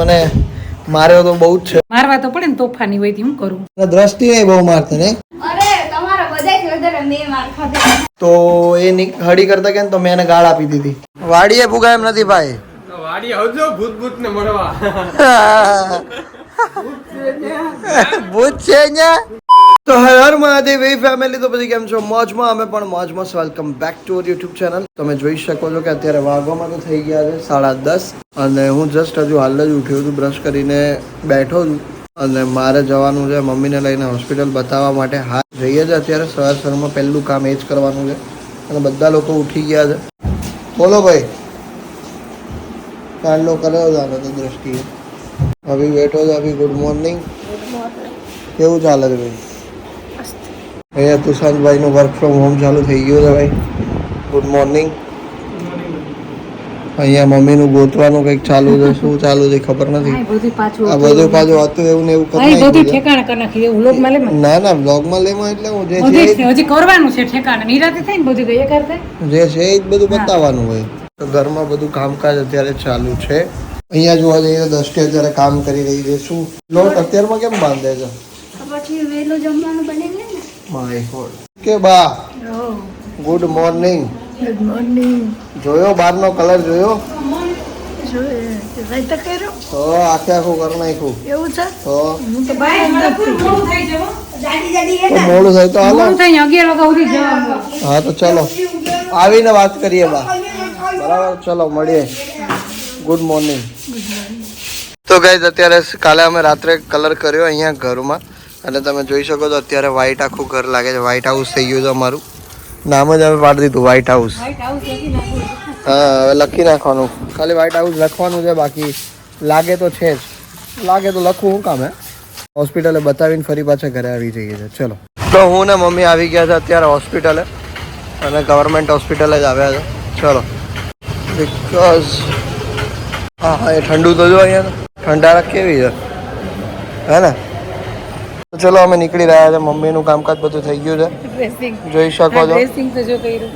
મને માર્યો તો બહુ જ છે. મારવા તો પડે ને, તોફાની હોય હું કરું. દ્રષ્ટિ નહીં બહુ મારતી ને. અરે તમારા બધાથી વધારે મેં માર ખાધો. તો એ હળી કરતા કે તો મેં એને ગાળ આપી દીધી. વાડીએ ભૂગા એમ નથી ભાઈ. વાડી આવજો ભૂત ને મળવા. ભૂત છે અહીંયા. તો હર મહાદેવ એ ફેમિલી, તો પછી કેમ છો? મોજમાં. અમે પણ મોજમાં. Welcome back to our YouTube channel. તમે જોઈ શકો છો કે અત્યારે વાગવામાં તો થઈ ગયા છે 10:30 અને હું જસ્ટ હજુ હાલ જ ઉઠ્યો છું, બ્રશ કરીને બેઠો છું અને મારે જવાનું છે મમ્મીને લઈને હોસ્પિટલ બતાવવા માટે. હા જઈએ છે અત્યારે સવારમાં, પહેલું કામ એ જ કરવાનું છે અને બધા લોકો ઉઠી ગયા છે. બોલો ભાઈ, કાંડલો કર્યો જાણે તો દ્રષ્ટિએ. અભી બેઠો છે. અભી ગુડ મોર્નિંગ. કેવું ચાલે છે ભાઈ? અહીંયા તુષાંતભાઈ નું વર્ક ફ્રોમ હોમ ચાલુ થઈ ગયું છે ભાઈ. Good morning. અહીંયા મમ્મીનું ગોતવાનું કંઈક ચાલુ છે. શું ચાલુ છે ખબર નથી. આ બધું પાછું હતું એવું ને એવું ના ના બ્લોગમાં લેમાં એટલે હું જે છે હજી કરવાનું છે ઠેકાણે. નિરાતે થાય ને બધું ગયે કરતે જે છે એ જ બધું બતાવવાનું હોય. તો ઘરમાં બધું કામકાજ અત્યારે ચાલુ છે. અહીંયા જોવા જઈએ તો દ્રષ્ટિ અત્યારે કામ કરી રહી છે. શું લોટ અત્યારમાં કેમ બાંધે છે? પછી વેલો જમવાનું બને ને. My God. કે બા ગુડ મોર્નિંગ. Good morning. જોયો બહારનો કલર જોયો? તો કર્યો તો આખે આખું કરી નાખ્યું. એવું છે? તો હું તો બહાર મોડું થઈ જવું. મોડું થાય તો હાલો. મોડું થઈ 11 વાગ્યા સુધી જવાનું. હા તો ચલો આવીને વાત કરીએ બા. બરાબર, ચલો મળીએ. Good morning. તો ગાઈઝ અત્યારે કાલે અમે રાત્રે કલર કર્યો અહીંયા ઘરમાં અને તમે જોઈ શકો છો અત્યારે વ્હાઈટ આખું ઘર લાગે છે. વ્હાઈટ હાઉસ થઈ ગયું છે અમારું. નામ જ અમે પાડી દીધું વ્હાઈટ હાઉસ. હા હવે લખી નાખવાનું. ખાલી વ્હાઈટ હાઉસ લખવાનું છે, બાકી લાગે તો છે જ. લાગે તો લખવું શું કામ હે. હોસ્પિટલે બતાવીને ફરી પાછા ઘરે આવી જઈએ છે. ચલો તો હું ને મમ્મી આવી ગયા છે અત્યારે હોસ્પિટલે અને ગવર્મેન્ટ હોસ્પિટલે જ આવ્યા છે. ચલો બિકોઝ હા એ ઠંડુ તો જો અહીંયા ઠંડારક કેવી છે હે ને. તો ચલો અમે નીકળી રહ્યા છે. મમ્મીનું કામકાજ બધું થઈ ગયું છે, જોઈ શકો છો. ડ્રેસિંગ તો જો કર્યું.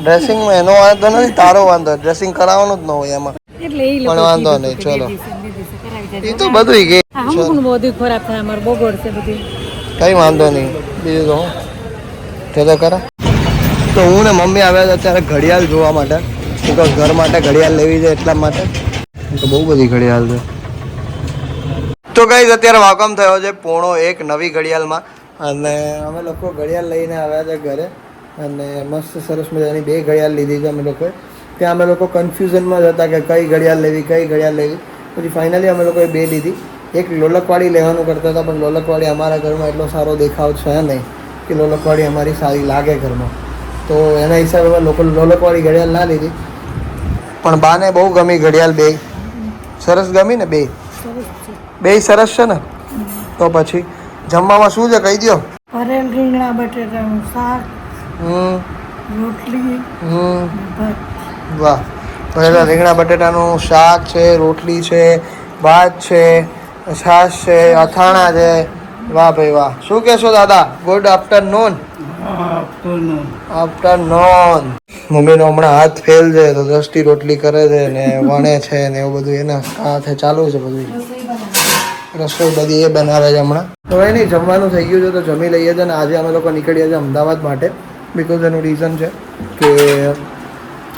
ડ્રેસિંગમાં એનો વાંધો નથી, તારો વાંધો. ડ્રેસિંગ કરાવવાનું જ ન હોય એમાં, એટલે એ પણ વાંધો નહીં. ચલો એ તો બધું ગઈ. બધું ખરાબ થાય અમારું બગડ છે બધું. કઈ વાંધો નહીં. બીજું તો ચલો કરા. તો હું ને મમ્મી આવ્યા છે અત્યારે ઘડિયાળ જોવા માટે, બિકોઝ ઘર માટે ઘડિયાળ લેવી છે એટલા માટે. તો બહુ બધી ઘડિયાળ છે. તો ગાઈઝ અત્યારે વાગમ થયો છે 1:30 નવી ઘડિયાળમાં અને અમે લોકો ઘડિયાળ લઈને આવ્યા છે ઘરે અને મસ્ત સરસ મજાની 2 ઘડિયાળ લીધી છે અમે લોકોએ. ત્યાં અમે લોકો કન્ફ્યુઝનમાં જ હતા કે કઈ ઘડિયાળ લેવી કઈ ઘડિયાળ લેવી. પછી ફાઇનલી અમે લોકોએ 2 લીધી. એક લોલકવાળી લેવાનું કરતા હતા, પણ લોલકવાળી અમારા ઘરમાં એટલો સારો દેખાવ છે નહીં કે લોલકવાળી અમારી સારી લાગે ઘરમાં. તો એના હિસાબે અમે લોકો લોલકવાળી ઘડિયાળ ના લીધી. પણ બાને બહુ ગમી ઘડિયાળ. 2 સરસ ગમી ને? 2 સરસ છે ને? તો પછી જમવામાં શું છે કહી દો. ભરેલ રીંગણા બટેટાનું શાક, રોટલી, વાહ. ભરેલા રીંગણા બટેટાનું શાક છે, રોટલી છે, ભાત છે, છાશ છે, અથાણા છે. વાહ ભાઈ વાહ. શું કહેશો દાદા? Good afternoon. આફ્ટરનૂન. મમ્મીનો હમણાં હાથ ફેલ છે તો દ્રષ્ટિ રોટલી કરે છે ને વણે છે ને એવું બધું એના હાથે ચાલુ છે. બધું રસોઈ બધી એ બનાવે છે હમણાં. તો એ નહીં, જમવાનું થઈ ગયું છે તો જમી લઈએ છીએ. અને આજે અમે લોકો નીકળીએ છીએ અમદાવાદ માટે, બિકોઝ એનું રીઝન છે કે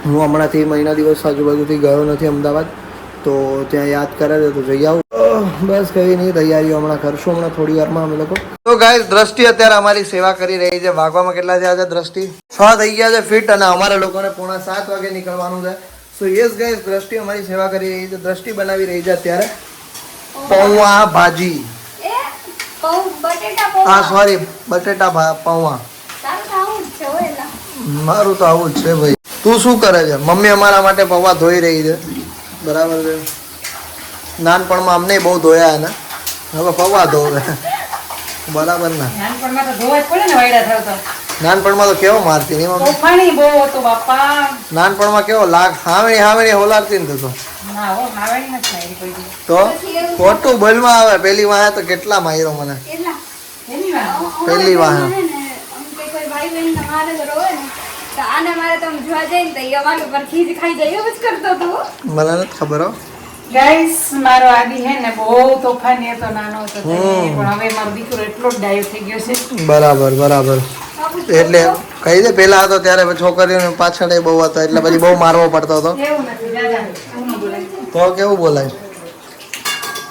હું હમણાંથી મહિના દિવસ આજુબાજુથી ગયો નથી અમદાવાદ. તો ત્યાં યાદ કરે છે તો જઈ આવું. બસ કઈ નહીં, તૈયારીઓ હમણાં કરશું હમણાં થોડી વારમાં અમે લોકો. તો ગાઈસ દ્રષ્ટિ અત્યારે અમારી સેવા કરી રહી છે. વાગવામાં કેટલા થયા છે દ્રષ્ટિ? 6 થઈ ગયા છે ફિટ અને અમારા લોકોને 6:45 વાગે નીકળવાનું છે. સો યસ ગાઈસ, દ્રષ્ટિ અમારી સેવા કરી રહી છે. દ્રષ્ટિ બનાવી રહી છે અત્યારે પૌવા ભાજી. હા સોરી, બટેટા પૌવા. મારું તો આવું જ છે ભાઈ. તું શું કરે છે? મમ્મી અમારા માટે પૌવા ધોઈ રહી છે. બરાબર છે. નાનપણમાં અમને બહુ ધોયા ને, હવે પૌવા ધોવે. બરાબર ને? નાનપણમાં તો ધોવા જ પડે ને વાયડા થાવતા. નાનપણમાં તો કેવો મારતી નહીં મમ્મી? તોફાની બહુ હતો બાપા. નાનપણમાં કેવો લાગ હાવણી હોલારતી ને તો. ના હો, નાવાની નથી મારી કોઈ દી. તો ખોટું બોલમાં આવે. પેલી વાહે તો કેટલા માર્યો મને. એની વાત. પેલી વાહે આને મારે તમે જોવા જઈને તો અમારી ઉપર ખીજ ખાઈ જાય એવું જ કરતો હતો. મને નથી ખબર હો. ગાઈસ મારો આદિ હે ને બહુ તોફાની હતો નાનો હતો ત્યારે, પણ હવે મારો દીકરો એટલો જ ડાયો થઈ ગયો છે. બરાબર બરાબર. એટલે કહી દે પેલા હતો ત્યારે છોકરીઓને પાછળ બહુ હતો એટલે પછી બહુ મારવો પડતો હતો. એવું નથી દાદા, એવું ન બોલાય. તો કેવું બોલાય?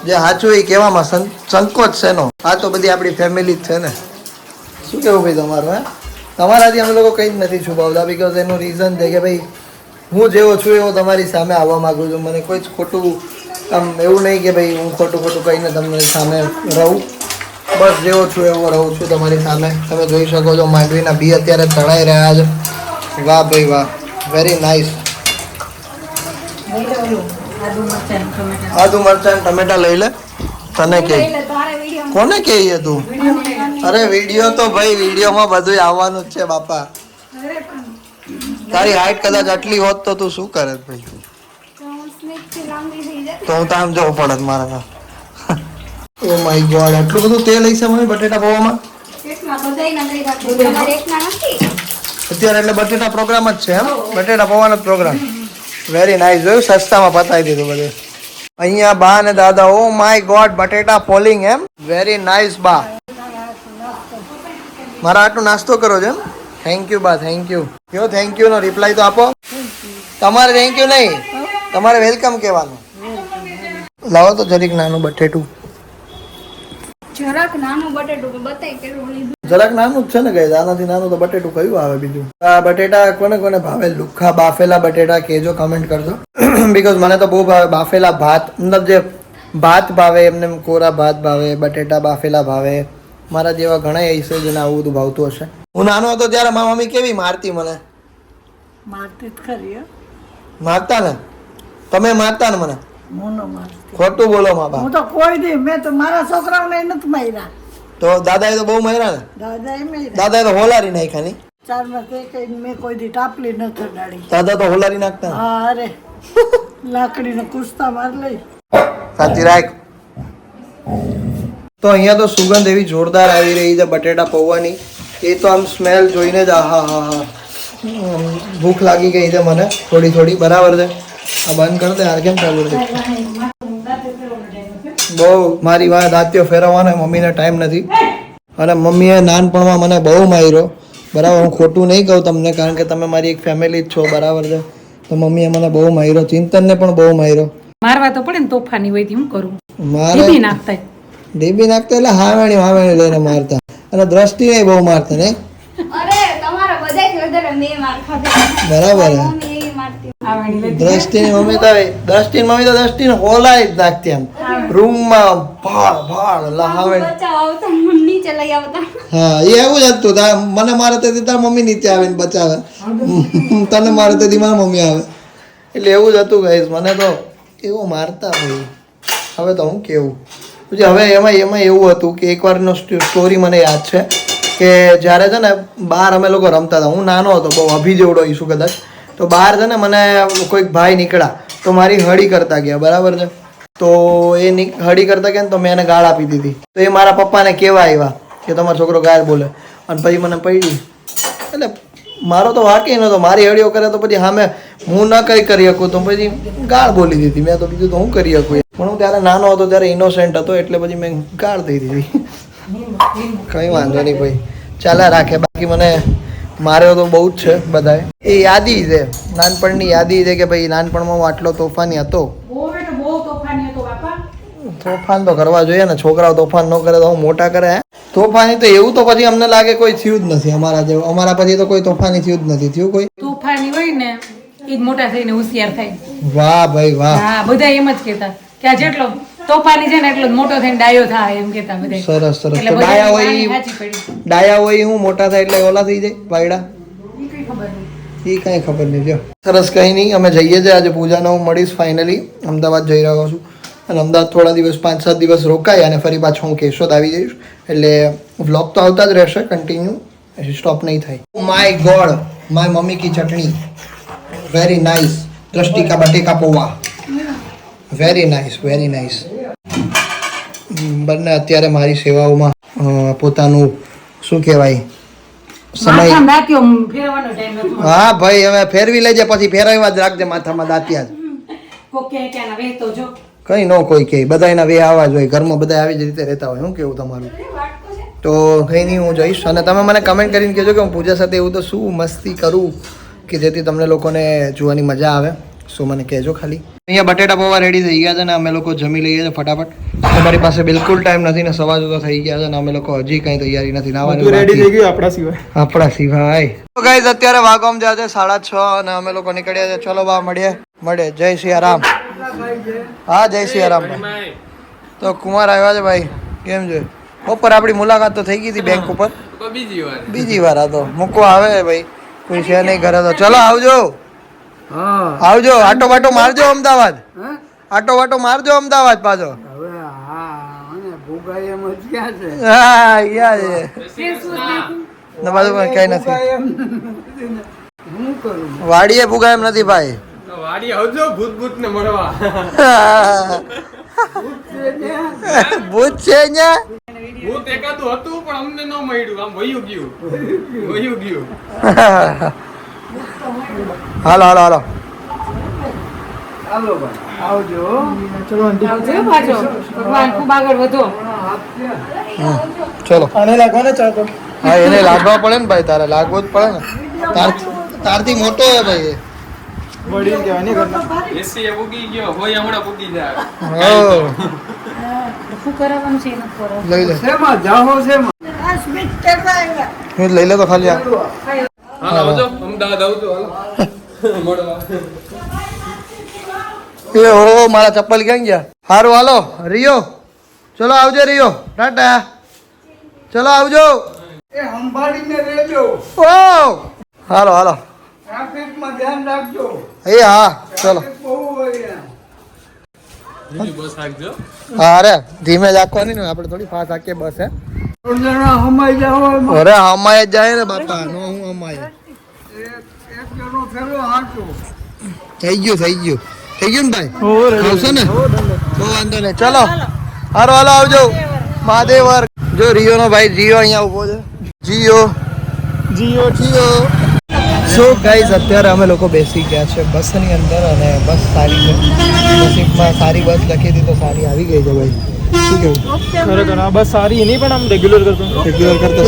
જે સાચું એ કહેવામાં સંકોચ છે નો. આ તો બધી આપણી ફેમિલી જ છે ને. શું કેવું ભાઈ તમારું? હે તમારાથી અમે લોકો કંઈ જ નથી છુપાવતા, બીકોઝ એનું રીઝન છે કે ભાઈ હું જેવો છું એવો તમારી સામે આવવા માંગુ છું. મને કોઈ જ ખોટું આમ એવું નહીં કે ભાઈ હું ખોટું કહીને તમારી સામે રહું. બસ જેવો છું એવો રહું છું તમારી સામે. તમે જોઈ શકો છો માંડવીના બી અત્યારે તળાઈ રહ્યા છે. વાહ ભાઈ વાહ, વેરી નાઇસ. આદુ મરચાં ટમેટાં. આદુ મરચાં ટમેટા લઈ લે. તને કે એટલે તારે વિડીયો કોને કહીએ તું? અરે વિડીયો તો ભાઈ વિડીયોમાં બધું આવવાનું જ છે બાપા. તારી હાઈટ કદાચ આટલી હોત તો તું શું કરે ભાઈ? સ્નેકથી લાંબી થઈ જાય. તો હું તો આમ જવું પડત મારા. ઓ માય ગોડ, આટલું બધું તેલ હશે મને બટેટા પૌવામાં? એટલા બધાયના લઈ રાખજો. તમારે એકના નથી. અત્યારે એટલે બટેટા પ્રોગ્રામ જ છે એમ? બટેટા પૌવાનો જ પ્રોગ્રામ. Very nice. જોયું સસ્તામાં પતાવી દીધું બધું. અહીંયા બા ને દાદા, ઓ માય ગોડ, બટેટા પોલિંગ એમ? વેરી નાઇસ બા. મારા આટલું નાસ્તો કરો છો એમ? થેન્ક યુ બા, થેન્ક યુ. કયો થેન્ક યુ નો રિપ્લાય તો આપો. તમારે થેન્ક યુ નહીં, તમારે વેલકમ કહેવાનું. લાવો તો જરીક નાનું બટેટું. જરાક નાનું બટેટું બતાય કેટલું લીધું. જરાક નાનું જ છે ને ગઈ, આનાથી નાનું તો બટેટું કયું આવે બીજું? આ બટેટા કોને કોને ભાવે? લુખ્ખા બાફેલા બટેટા કહેજો, કમેન્ટ કરજો. બીકોઝ મને તો બહુ ભાવે બાફેલા ભાત. મતલબ જે ભાત ભાવે એમને કોરા ભાત ભાવે, બટેટા બાફેલા ભાવે. મારા જેવા ઘણા એ છે જેને આવું બધું ભાવતું હશે. હું નાનો હતો ત્યારે મારી મમ્મી કેવી મારતી મને. મારતી જ ખરી હો. મારતા ને? તમે મારતા ને મને? હું ન મારતી. ખોટું બોલો મા બાપ. હું તો કોઈ દી, મેં તો મારા છોકરાઓને નથી માર્યા. તો દાદાએ તો બહુ માર્યા ને? દાદા એ માર્યા. દાદાએ તો હોલારી નાખ્યા ની. ચારમાં તે કઈ મેં કોઈ દી ટાપલી નથી ડાળી. દાદા તો હોલારી નાખતા. હા, અરે લાકડીને કુસ્તા માર લઈ. સાચી રાખ. તો અહીંયા તો સુગંધ એવી જોરદાર આવી રહી છે બટેટા પૌવાની. એ તો આમ સ્મેલ જોઈને જ આહા હા હા, ભૂખ લાગી ગઈ છે મને થોડી થોડી. બરાબર છે. આ બંધ કરી દે. આ કેમ ચાલુ છે? બહુ મારી વાત દાંતીઓ ફેરવવાનો મમ્મીને ટાઈમ નથી. અને મમ્મીએ નાનપણમાં મને બહુ માર્યો. બરાબર, હું ખોટું નહીં કહું તમને, કારણ કે તમે મારી એક ફેમિલી જ છો. બરાબર છે. તો મમ્મીએ મને બહુ માર્યો. ચિંતનને પણ બહુ માર્યો. મારવા તો પડે ને, તોફાની હોય હું કરું? મારે ડીબી નાખતા. ડીબી નાખતા એટલે હાવેણી લઈને મારતા. અને દ્રષ્ટિને બહુ મારતા ને. અરે તમારા બધાયથી વધારે મેં માર ખાધા. બરાબર હે. મમ્મી એવી મારતી. આવડી લેતી. દ્રષ્ટિની મમ્મી તો દ્રષ્ટિને હોલાઈ જ નાખતી આમ રૂમમાં ભાળ લહાવે. બચાવ આવતા મને નીચે લઈ આવતા. હા, એ એવું જ હતું. મને મારે તેથી તાર મમ્મી નીચે આવીને બચાવે, તને મારે તેથી મારા મમ્મી આવે. એટલે એવું જ હતું ગાઈસ. મને તો એવું મારતા ભાઈ. હવે તો હું કેવું પછી. હવે એમાં એવું હતું કે એકવારનો સ્ટોરી મને યાદ છે કે જ્યારે છે ને બહાર અમે લોકો રમતા હતા. હું નાનો હતો, બહુ અભી જેવડો ઈશું કદાચ. તો બહાર છે ને મને કોઈક ભાઈ નીકળ્યા તો મારી હળી કરતા ગયા. બરાબર છે. તો એ હળી કરતા ગયા ને તો મેં એને ગાળ આપી દીધી. તો એ મારા પપ્પાને કહેવા આવ્યા કે તમારો છોકરો ગાળ બોલે. અને પછી મને પડી. એટલે મારો તો વાંકી નહોતો. મારી હળીઓ કરે તો પછી સામે હું ન કંઈ કરી શકું તો પછી ગાળ બોલી દીધી મેં. તો બીજું તો હું કરી શકું. પણ હું ત્યારે નાનો હતો ત્યારે ઇનોસેન્ટ હતો એટલે પછી મેં ગાળ દઈ દીધી. કંઈ વાંધો નહીં ભાઈ, ચાલ્યા રાખે. બાકી મને માર્યો તો બહુ જ છે બધાએ. એ યાદી છે, નાનપણની યાદી છે કે ભાઈ નાનપણમાં હું આટલો તોફાની હતો. બહુ એટલે બહુ તોફાની હતો બાપા. તોફાન તો કરવા જોઈએ ને. છોકરાઓ તોફાન ન કરે તો હું મોટા કરે. તોફાની તો એવું તો પછી અમને લાગે કોઈ થયું જ નથી અમારા જેવું. અમારા પછી તો કોઈ તોફાની થયું જ નથી. થયું કોઈ? તોફાની હોય ને એ જ મોટા થઈને હોશિયાર થાય. વાહ ભાઈ વાહ. હા, બધા એમ જ કહેતા કે આ જેટલો તોફાની છે ને એટલો જ મોટો થઈને ડાયો થાય, એમ કહેતા બધા. સરસ સરસ. એટલે તો બધાની ડાયા હોય વાણી સાચી પડી. ડાયા હોય હું મોટા થાય એટલે ઓલા થઈ જાય વાયડા. ઈ કઈ ખબર નહીં. એ કાંઈ ખબર નહીં. જો સરસ, કંઈ નહીં. અમે જઈએ છીએ આજે પૂજાને હું મળીશ ફાઇનલી. અમદાવાદ જઈ રહ્યો છું અને અમદાવાદ થોડા દિવસ 5-7 દિવસ રોકાઈ અને ફરી પાછું હું કેશોદ આવી જઈશ. એટલે વ્લોગ તો આવતા જ રહેશે કન્ટિન્યુ, સ્ટોપ નહીં થાય. માય ગોડ, માય મમ્મી કી ચટણી વેરી નાઇસ. દ્રષ્ટિ કા બટેકા પૌવા વેરી નાઇસ, વેરી નાઇસ. બંને અત્યારે મારી સેવાઓમાં પોતાનું શું કહેવાય સમય. માથામાં દાંતીઓ ફેરવવાનો ટાઈમ હતો. હા ભાઈ, હવે ફેરવી લેજે પછી ફેરવ્યા જ રાખજે માથામાં દાંતિયા જ. કોક ક્યાંય ક્યાંના વહેતો જો. કંઈ ન કોઈ કહે, બધા એના વે આવા જ હોય, ઘરમાં બધા આવી જ રીતે રહેતા હોય. શું કેવું તમારું? તો કંઈ નહીં, હું જઈશ અને તમે મને કમેન્ટ કરીને કહેજો કે હું પૂજા સાથે એવું તો શું મસ્તી કરું કે જેથી તમને લોકોને જોવાની મજા આવે. શું મને કહેજો ખાલી. અહીંયા બટેટા પૌવા રેડી થઈ ગયા છે ને અમે લોકો જમી લઈએ છીએ ફટાફટ. અમારી પાસે બિલકુલ ટાઈમ નથી ને સવા તો થઈ ગયા છે ને અમે લોકો હજી કંઈ તૈયારી નથી. નાવાની રેડી થઈ ગયું આપણા સિવાય. તો ગાઈઝ અત્યારે વાગોમ જાય છે 6:30 અને અમે લોકો નીકળ્યા છે. ચલો બા મળે. જય સિયારામ. હા જય સિયારામ ભાઈ. તો કુમાર આવ્યા છે ભાઈ, કેમ છે? ઉપર આપણી મુલાકાત તો થઈ ગઈ હતી બેંક ઉપર, બીજી વાર આ તો મૂકવા આવે ભાઈ, કોઈ છે નહીં ઘરે. તો ચલો આવજો. આવજો. આટો બાટો મારજો અમદાવાદ. આટો બાટો મારજો અમદાવાદ પાછો. હા યા છે ને બાજુ કઈ નથી. વાડીએ ભૂગા એમ નથી ભાઈ. વાડી આવજો ભૂત ને મળવા. ભૂત છે અહીંયા. ભૂત એકાદું હતું પણ અમને ન મળ્યું, આમ વયું ગયું. હાલો હાલો હાલો. આવજો પાછો. ભગવાન ખૂબ આગળ વધો. ચલો. હા એને લાગવા પડે ને ભાઈ, તારે લાગવું જ પડે ને. તારથી મોટો હે ભાઈ. એસી એ પૂગી ગયો હોય, હમણાં પૂગી જાય. શું કરાવવાનું છે એનું કરો. લઈ લે. હું લઈ લે તો ખાલી. હાલો આવજો અમદાવાદ આવજો. હાલો મળવા. એ હો મારા ચપ્પલ ક્યાં ગયા? હારું હાલો રિયો. ચલો આવજો રિયો. ટાટા. ચલો આવજો. ઓ હાલો હાલો. એ હા ચલો. બસ રાખજો. હા અરે ધીમે જ આખવાની ને, આપણે થોડી ફાસ્ટ આખીએ બસ. હે અરે હમાય જાય ને બાપા, નો હું હમાય. થઈ ગયું ને ભાઈ. આવશે ને તો વાંધો નહીં. ચલો હારો હાલો આવજો. મહાદેવર. જો રિયો નો ભાઈ જીઓ અહીંયા ઉભો છે. જીઓ. સો ગાઈઝ અત્યારે અમે લોકો બેસી ગયા છે બસની અંદર અને બસ સારી છે. નસીબમાં સારી બસ લખી હતી તો સારી આવી ગઈ છે ભાઈ. શું કેવું? ખરેખર આ બસ સારી નહીં, પણ આમ રેગ્યુલર કરતો સારી.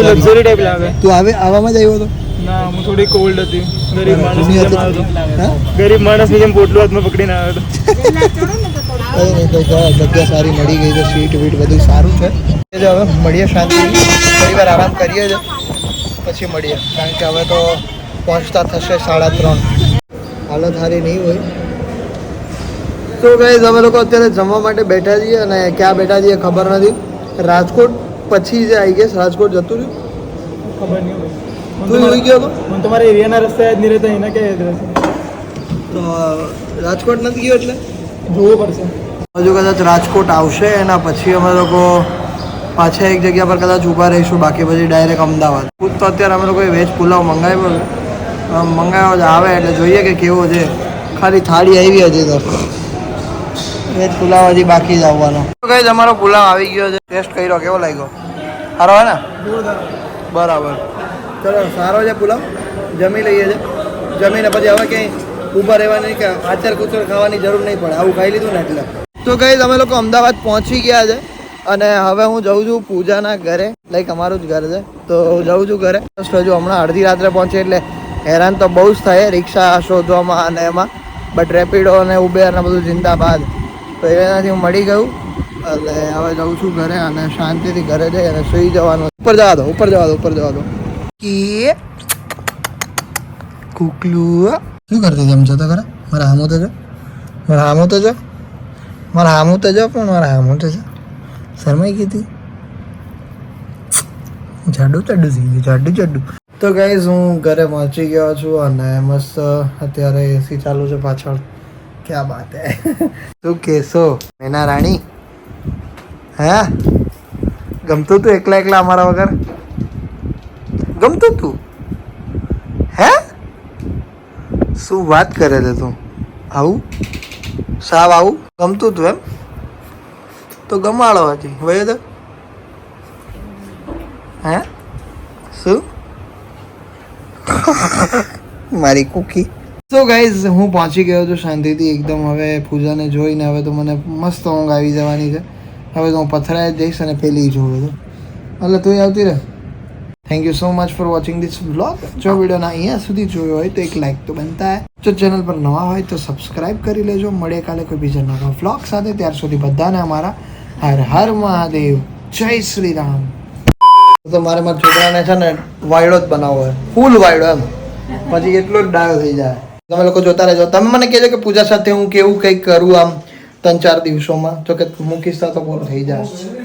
લક્ઝરી ટાઈપ લાગે. તું આવવામાં જ આવ્યો હતો? ના, હું થોડી કોલ્ડ હતી. ગરીબ માણસની જેમ આવ્યો હતો. હા? ગરીબ માણસની જેમ પોટલું હાથમાં પકડીને આવ્યો હતો. કંઈ નહીં જગ્યા સારી મળી ગઈ છે. સીટ વીટ બધું સારું છે. હવે મળીએ શાંતિ, થોડી વાર આરામ કરીએ છે પછી મળીએ, કારણ કે હવે તો પહોંચતા થશે 3:30. હાલત સારી નહીં હોય. તો ગાઈઝ અમે લોકો અત્યારે જમવા માટે બેઠા છીએ અને ક્યાં બેઠા છીએ ખબર નથી. રાજકોટ પછી જે આવી ગેસ રાજકોટ જતું રહ્યું. ખબર નહીં હોય. તું જોઈ ગયો હતો? હું તમારા એરિયાના રસ્તે જ નહીં રહેતા, એના ક્યાં એડ્રેસ? તો રાજકોટ નથી ગયો એટલે જોવું પડશે. હજુ કદાચ રાજકોટ આવશે એના પછી અમે લોકો પાછા એક જગ્યા પર કદાચ ઊભા રહીશું, બાકી પછી ડાયરેક્ટ અમદાવાદ. તો અત્યારે અમે લોકોએ વેજ પુલાવ મંગાવ્યો જ આવે એટલે જોઈએ કે કેવો છે. ખાલી થાળી આવી હતી તો વેજ પુલાવ હજી બાકી જ આવવાનો. કઈ અમારો પુલાવ આવી ગયો છે. ટેસ્ટ કર્યો, કેવો લાગ્યો? સારો હે ને? બરાબર. ચલો સારો છે પુલાવ. જમી લઈએ છે. જમીને પછી હવે ક્યાંય ઊભા રહેવાની કે આચાર કુચર ખાવાની જરૂર નહીં પડે. આવું ખાઈ લીધું ને એટલે. તો કઈ અમે લોકો અમદાવાદ પહોંચી ગયા છે અને હવે હું જઉં છું પૂજાના ઘરે. લાઈક અમારું જ ઘર છે તો હું જઉં છું ઘરે. હજુ હમણાં અડધી રાત્રે પહોંચે એટલે હેરાન તો બહુ જ થાય રિક્ષા શોધવામાં અને એમાં. બટ રેપિડો અને ઉબેર ને બધું જિંદાબાદ. તો એનાથી હું મળી ગયું એટલે હવે જઉં છું ઘરે અને શાંતિથી ઘરે જઈ અને સુઈ જવાનું. ઉપર જવા દો. કે કુકલું શું કરતી હતી? એમ જતો કરે મારા હામું તો જો પણ મારા હામું તો જો શરમાઈ ગઈ હતી. જાડું. તો ગાઈઝ હું ઘરે પહોંચી ગયો છું અને મસ્ત અત્યારે એસી ચાલુ છે પાછળ. ક્યાં બાત હે. શું કેશો એના રાણી? હે ગમતું તું એકલા અમારા વગર? ગમતું તું? હે શું વાત કરે છે તું? આવું સાવ આવું ગમતું તું એમ? તો ગમાડો હતી વયો તો. હે શું મારી કુકી? તો ગાઈઝ હું પહોંચી ગયો છું શાંતિથી એકદમ. હવે પૂજાને જોઈને હવે તો મને મસ્ત ઊંઘ આવી જવાની છે. હવે તો હું પથરાય જ જઈશ અને પેલી જોઉં તો એટલે તું આવતી રહે. Thank you so much for watching this vlog. જો વિડીયોના અહીંયા સુધી જોયો હોય તો એક લાઇક તો બનતા હે. જો ચેનલ પર નવા હોય તો સબસ્ક્રાઇબ કરી લેજો. મળીએ કાલે કોઈ બીજા નવા વ્લોગ સાથે. ત્યાર સુધી બધાને અમારા હર હર મહાદેવ, જય શ્રી રામ. તો મારે મારા છોકરાને છે ને વાયડો જ બનાવવો હોય, ફૂલ વાયડો એમ, પછી એટલો જ ડાયો થઈ જાય. તમે લોકો જોતા રહેજો. તમે મને કહેજો કે પૂજા સાથે હું કેવું કંઈક કરું આમ 3-4 દિવસોમાં. જો કે મૂકીશ તો પૂરું થઈ જાય.